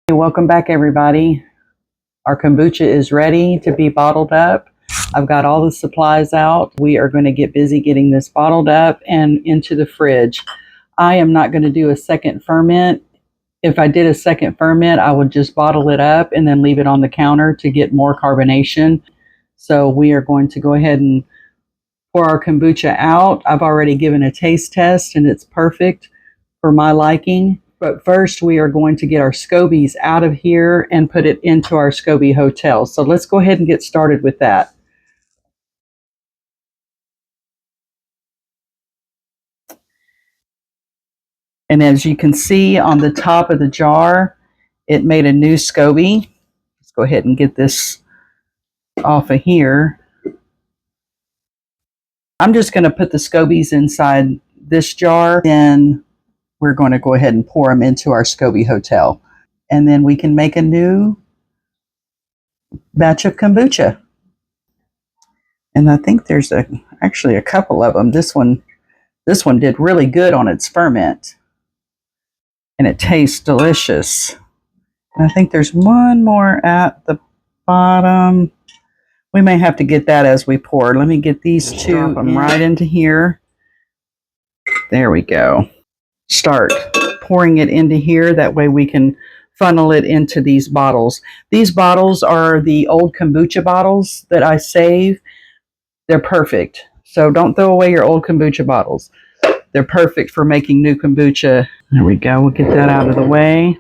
Hey, welcome back, everybody. Our kombucha is ready to be bottled up. I've got all the supplies out. We are going to get busy getting this bottled up and into the fridge. I am not going to do a second ferment. If I did a second ferment, I would just bottle it up and then leave it on the counter to get more carbonation. So we are going to go ahead and pour our kombucha out. I've already given a taste test and it's perfect for my liking. But first, we are going to get our scobies out of here and put it into our SCOBY hotel. So let's go ahead and get started with that. And as you can see on the top of the jar, it made a new SCOBY. Let's go ahead and get this off of here. I'm just going to put the scobies inside this jar, then we're going to go ahead and pour them into our SCOBY hotel. And then we can make a new batch of kombucha. And I think there's actually a couple of them. This one did really good on its ferment. And it tastes delicious. And I think there's one more at the bottom. We may have to get that as we pour. Let me get these two. Drop them right into here. There we go. Start pouring it into here. That way we can funnel it into these bottles. These bottles are the old kombucha bottles that I save. They're perfect. So don't throw away your old kombucha bottles. They're perfect for making new kombucha. There we go. We'll get that out of the way.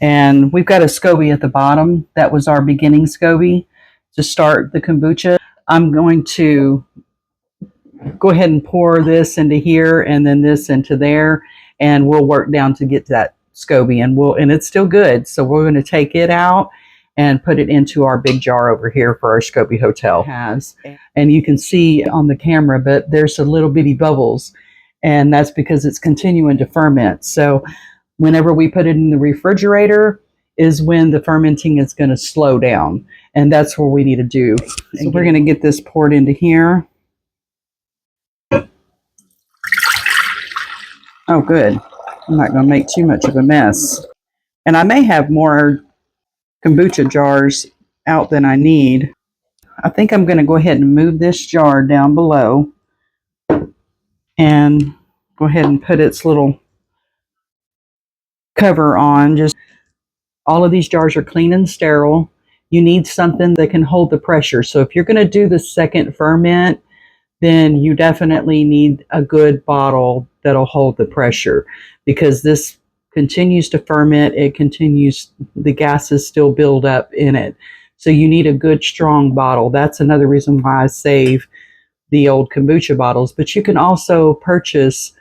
And we've got a SCOBY at the bottom. That was our beginning SCOBY to start the kombucha. I'm going to go ahead and pour this into here and then this into there. And we'll work down to get to that SCOBY. And it's still good. So we're going to take it out and put it into our big jar over here for our SCOBY hotel. And you can see on the camera, but there's a little bitty bubbles. And that's because it's continuing to ferment. So whenever we put it in the refrigerator is when the fermenting is going to slow down. And that's what we need to do. So we're going to get this poured into here. Oh, good. I'm not going to make too much of a mess. And I may have more kombucha jars out than I need. I think I'm going to go ahead and move this jar down below and go ahead and put its little cover on. Just all of these jars are clean and sterile. You need something that can hold the pressure. So if you're going to do the second ferment, then you definitely need a good bottle that'll hold the pressure, because this continues to ferment. It continues, the gases still build up in it. So you need a good, strong bottle. That's another reason why I save the old kombucha bottles. But you can also purchase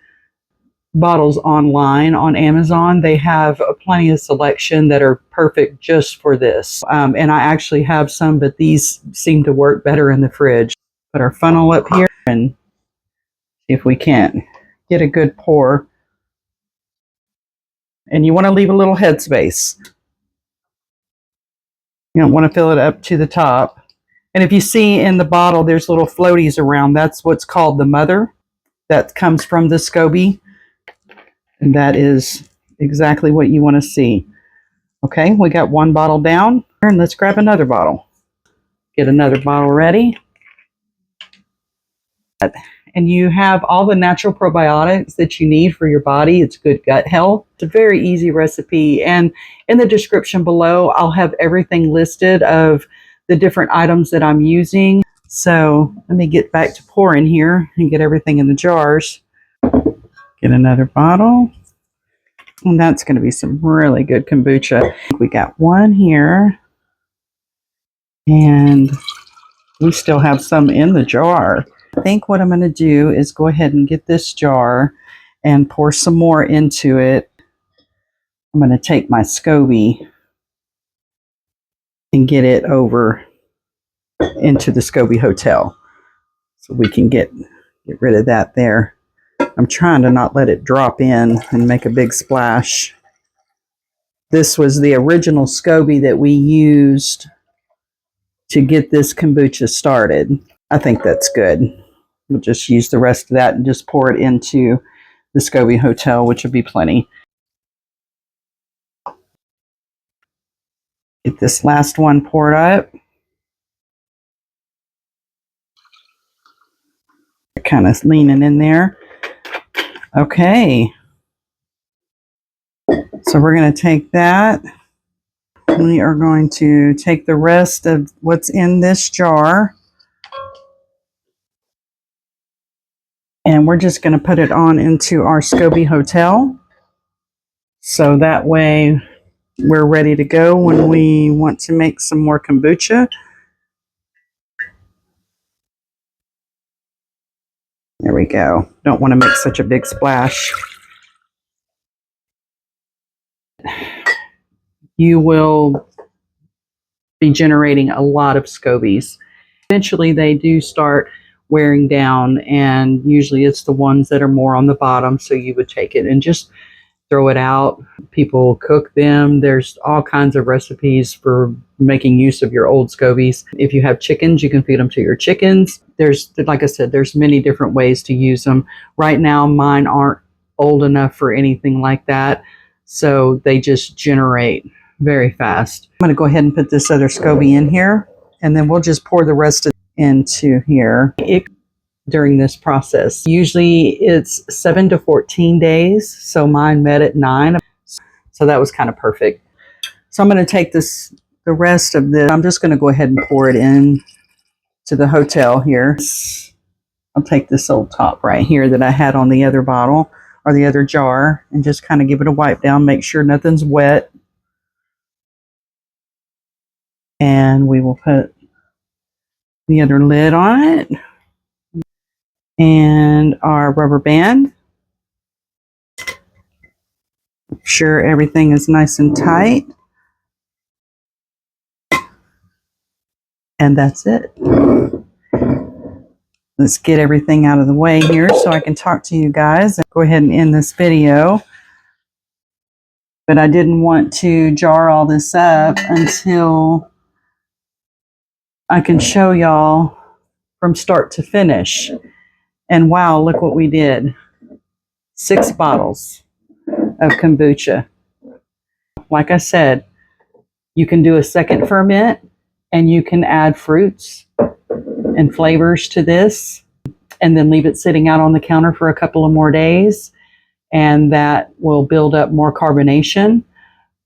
bottles online on Amazon. They have plenty of selection that are perfect just for this. And I actually have some, but these seem to work better in the fridge. Put our funnel up here and see if we can't get a good pour. And you want to leave a little headspace. You don't want to fill it up to the top. And if you see in the bottle, there's little floaties around. That's what's called the mother. That comes from the SCOBY. And that is exactly what you want to see. Okay, we got one bottle down. And let's grab another bottle. Get another bottle ready. And you have all the natural probiotics that you need for your body. It's good gut health. It's a very easy recipe. And in the description below, I'll have everything listed of the different items that I'm using. So let me get back to pouring here and get everything in the jars. Get another bottle. And that's going to be some really good kombucha. We got one here. And we still have some in the jar. I think what I'm going to do is go ahead and get this jar and pour some more into it. I'm going to take my SCOBY and get it over into the SCOBY hotel so we can get rid of that there. I'm trying to not let it drop in and make a big splash. This was the original SCOBY that we used to get this kombucha started. I think that's good. We'll just use the rest of that and just pour it into the SCOBY hotel, which would be plenty. Get this last one poured up. Kind of leaning in there. Okay. So we're going to take that. We are going to take the rest of what's in this jar. And we're just going to put it on into our SCOBY hotel. So that way we're ready to go when we want to make some more kombucha. There we go. Don't want to make such a big splash. You will be generating a lot of scobies. Eventually they do start wearing down, and usually it's the ones that are more on the bottom, so you would take it and just throw it out. People cook them. There's all kinds of recipes for making use of your old scobies. If you have chickens, you can feed them to your chickens. There's, like I said, there's many different ways to use them. Right now mine aren't old enough for anything like that, so they just generate very fast. I'm going to go ahead and put this other SCOBY in here, and then we'll just pour the rest of it into here during this process. Usually it's 7 to 14 days, so mine met at 9, so that was kind of perfect. So I'm going to take the rest of this. I'm just going to go ahead and pour it in to the hotel here. I'll take this old top right here that I had on the other bottle or the other jar and just kind of give it a wipe down, make sure nothing's wet. And we will put the other lid on it and our rubber band. Make sure everything is nice and tight. And that's it. Let's get everything out of the way here so I can talk to you guys. Go ahead and end this video. But I didn't want to jar all this up until I can show y'all from start to finish. And wow, look what we did. 6 bottles of kombucha. Like I said, you can do a second ferment and you can add fruits and flavors to this and then leave it sitting out on the counter for a couple of more days, and that will build up more carbonation.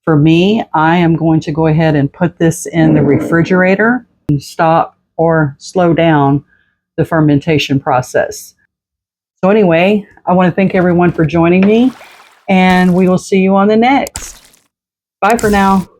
For me, I am going to go ahead and put this in the refrigerator and stop or slow down the fermentation process. So anyway, I want to thank everyone for joining me, and we will see you on the next. Bye for now.